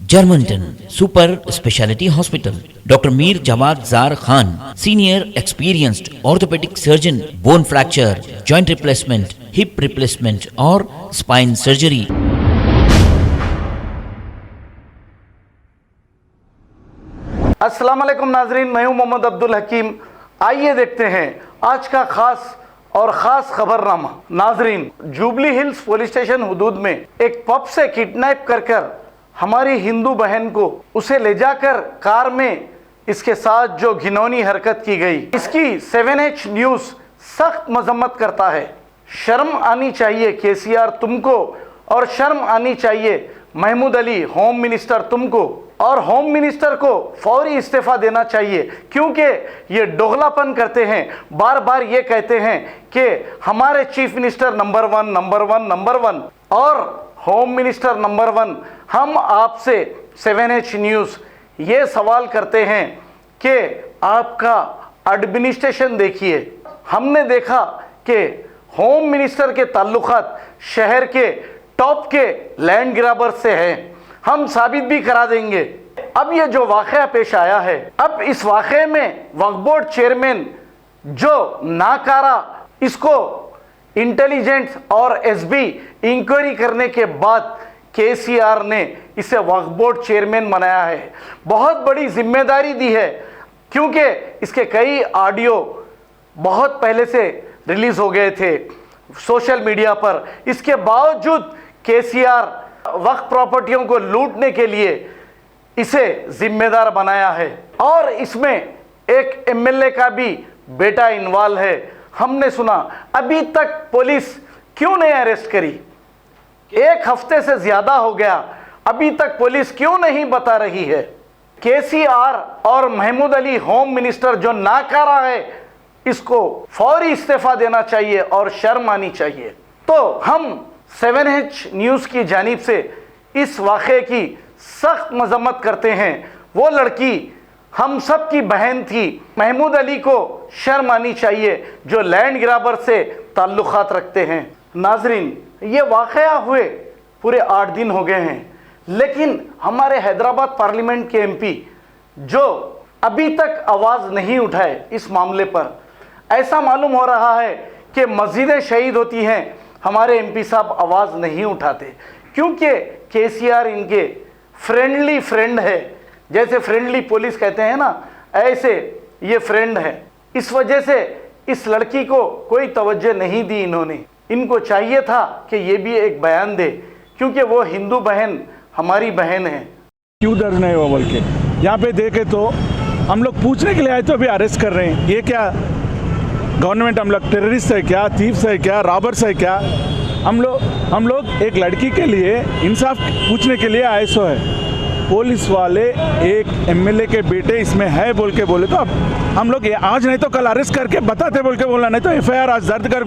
Germanton super speciality hospital, doctor Mir Jawad Zar Khan, senior experienced orthopaedic surgeon, bone fracture, joint replacement, hip replacement और spine surgery. अस्सलाम वालेकुम नाजरीन, मैं हूं मोहम्मद अब्दुल हकीम। आइए देखते हैं आज का खास खबरनामा। नाजरीन, जुबली हिल्स पुलिस स्टेशन हुदूद में एक पब से किडनैप कर हमारी हिंदू बहन को उसे ले जाकर कार में इसके साथ जो घिनौनी हरकत की गई, इसकी 7H न्यूज़ सख्त मजम्मत करता है। शर्म आनी चाहिए केसीआर तुमको, और शर्म आनी चाहिए महमूद अली होम मिनिस्टर तुमको, और होम मिनिस्टर को फौरी इस्तीफा देना चाहिए, क्योंकि ये दोगलापन करते हैं। बार बार ये कहते हैं कि हमारे चीफ मिनिस्टर नंबर वन और होम मिनिस्टर नंबर 1। हम आपसे 7H न्यूज़ ये सवाल करते हैं कि आपका एडमिनिस्ट्रेशन देखिए। हमने देखा कि होम मिनिस्टर के ताल्लुकात शहर के टॉप के लैंड ग्रैबर से हैं। हम साबित भी करा देंगे। अब ये जो वाक़या पेश आया है, अब इस वाक़े में वक्फ बोर्ड चेयरमैन जो नाकारा, इसको इंटेलिजेंस और एसबी इंक्वायरी करने के बाद केसीआर ने इसे वक्फ बोर्ड चेयरमैन बनाया है। बहुत बड़ी जिम्मेदारी दी है, क्योंकि इसके कई ऑडियो बहुत पहले से रिलीज हो गए थे सोशल मीडिया पर। इसके बावजूद केसीआर वक्फ प्रॉपर्टियों को लूटने के लिए इसे जिम्मेदार बनाया है, और इसमें एक एमएलए का भी बेटा इन्वॉल्व है। हमने सुना अभी तक पुलिस क्यों नहीं अरेस्ट करी? एक हफ्ते से ज्यादा हो गया, अभी तक पुलिस क्यों नहीं बता रही है? केसीआर और महमूद अली होम मिनिस्टर जो नाकारा है, इसको फौरी इस्तीफा देना चाहिए और शर्म आनी चाहिए। तो हम 7H न्यूज़ की जानिब से इस वाक़े की सख्त मजम्मत करते हैं। वो लड़की हम सब की बहन थी। महमूद अली को शर्म आनी चाहिए जो लैंड ग्रैबर से ताल्लुकात रखते हैं। नाजरीन, ये वाक़या हुए पूरे 8 दिन हो गए हैं, लेकिन हमारे हैदराबाद पार्लियामेंट के एमपी जो अभी तक आवाज़ नहीं उठाए इस मामले पर, ऐसा मालूम हो रहा है कि मस्जिदें शहीद होती हैं, हमारे एमपी साहब आवाज़ नहीं उठाते, क्योंकि केसीआर इनके फ्रेंडली फ्रेंड है। जैसे फ्रेंडली पुलिस कहते हैं ना, ऐसे ये फ्रेंड है। इस वजह से इस लड़की को कोई तवज्जो नहीं दी इन्होंने। इनको चाहिए था कि ये भी एक बयान दे, क्योंकि वो हिंदू बहन हमारी बहन है। क्यों दर्ज नहीं हुआ बोल के यहाँ पे देखे तो हम लोग पूछने के लिए आए, तो अभी अरेस्ट कर रहे हैं। ये क्या गवर्नमेंट हम लोग टेररिस्ट है क्या, थीव्स है क्या, रॉबर्स है क्या? हम लोग एक लड़की के लिए इंसाफ पूछने के लिए आए सो है। पुलिस वाले एक एमएलए के बेटे इसमें है बोल के बोले, तो अब हम लोग आज नहीं तो कल अरेस्ट करके बताते बोल के बोलना, नहीं तो एफआईआर आज दर्ज कर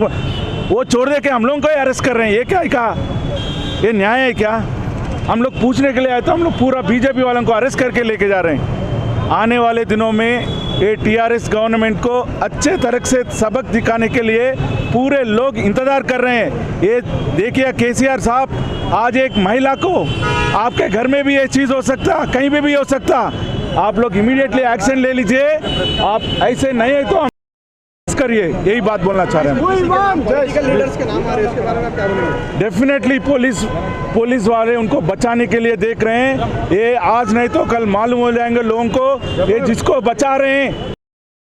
वो छोड़ दे के हम लोगों को ही अरेस्ट कर रहे हैं। ये क्या है? कहा ये न्याय है क्या? हम लोग पूछने के लिए आए, तो हम लोग पूरा बीजेपी वालों को अरेस्ट करके लेके जा रहे हैं। आने वाले दिनों में ये टीआरएस गवर्नमेंट को अच्छे तरह से सबक दिखाने के लिए पूरे लोग इंतज़ार कर रहे हैं। ये देखिए केसीआर साहब, आज एक महिला को आपके घर में भी ये चीज़ हो सकता, कहीं पे भी हो सकता, आप लोग इमीडिएटली एक्शन ले लीजिए। आप ऐसे नहीं है तो करिए, यही बात बोलना चाह रहे हैं। लीडर्स के नाम आ रहे हैं, इसके बारे में क्या बोलेंगे? डेफिनेटली पुलिस वाले उनको बचाने के लिए देख रहे हैं। ये आज नहीं तो कल मालूम हो जाएंगे लोगों को, ये जिसको बचा रहे हैं।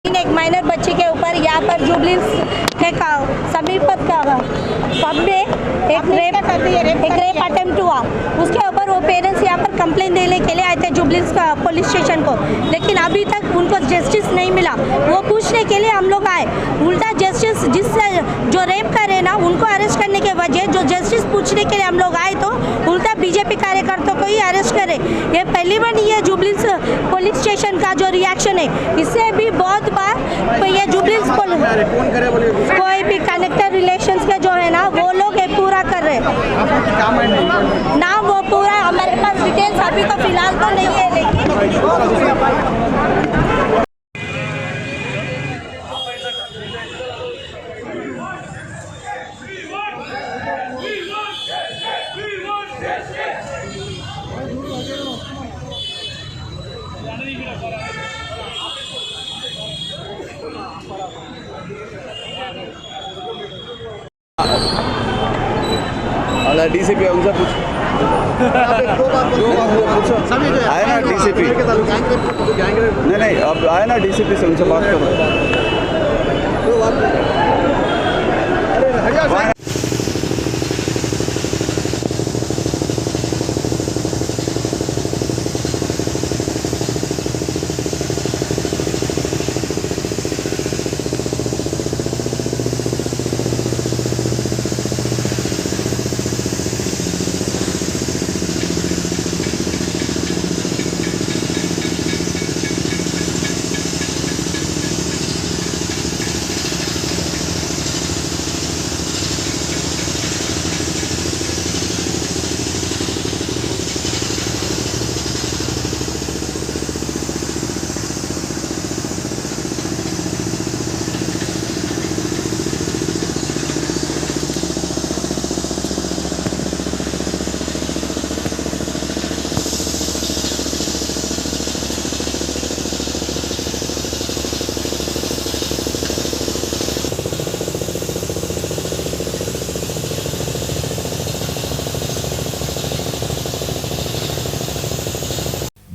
एक माइनर बच्ची के ऊपर यहाँ पर जुबली के समीपत का पब में एक रेप अटेम्प्ट हुआ। उसके ऊपर वो पेरेंट्स यहाँ पर कंप्लेन देने के लिए आए थे जुबली पुलिस स्टेशन को, लेकिन अभी तक उनको जस्टिस नहीं मिला। वो पूछने के लिए हम लोग आए। उल्टा जस्टिस जिससे जो रेप करे ना, उनको अरेस्ट करने के वजह जो जस्टिस पूछने के लिए हम लोग आए, तो उल्टा बीजेपी कार्यकर्ताओं को ही अरेस्ट करे। ये पहली बार नहीं है जुबली पुलिस स्टेशन का जो रिएक्शन है। इससे भी बहुत बार ये जुबली कोई भी कनेक्टर रिलेशंस के जो है ना, वो लोग ये पूरा कर रहे हैं ना। वो पूरा हमारे पास डिटेल्स अभी तो फिलहाल तो नहीं है, लेकिन सभी जो आए ना डीसीपी के ताल्लुक गैंगरेप नहीं अब आए ना डीसीपी से उनसे बात करो तो बात अरे हरियाणा से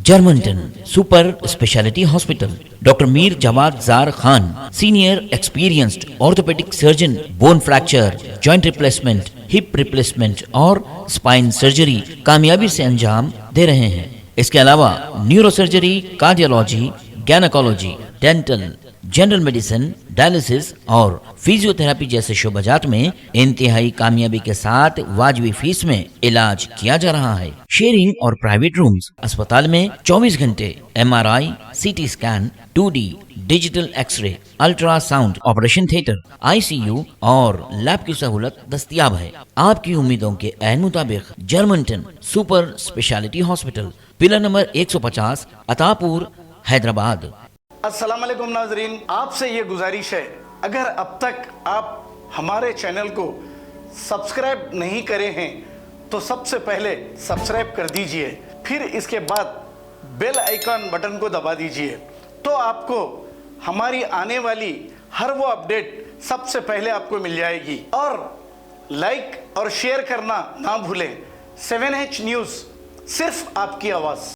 Germanten super speciality hospital doctor Mir Jawad Zar Khan senior experienced orthopaedic surgeon bone fracture joint replacement hip replacement और स्पाइन सर्जरी कामयाबी से अंजाम दे रहे हैं। इसके अलावा neurosurgery, cardiology, gynaecology, dental, general medicine, dialysis और फिजियोथेरेपी जैसे शोबाजात में इंतहाई कामयाबी के साथ वाजबी फीस में इलाज किया जा रहा है। शेयरिंग और प्राइवेट रूम्स, अस्पताल में 24 घंटे MRI, CT scan, 2D digital x-ray, ultrasound, operation theatre, ICU और लैब की सहूलत दस्तयाब है। आपकी उम्मीदों के ऐन मुताबिक Germanten super speciality hospital, pillar number 150, Attapur, Hyderabad. अस्सलाम वालेकुम नाजरीन, आपसे ये गुजारिश है, अगर अब तक आप हमारे चैनल को सब्सक्राइब नहीं करे हैं तो सबसे पहले सब्सक्राइब कर दीजिए, फिर इसके बाद बेल आइकन बटन को दबा दीजिए, तो आपको हमारी आने वाली हर वो अपडेट सबसे पहले आपको मिल जाएगी। और लाइक और शेयर करना ना भूलें। 7H न्यूज़, सिर्फ आपकी आवाज़।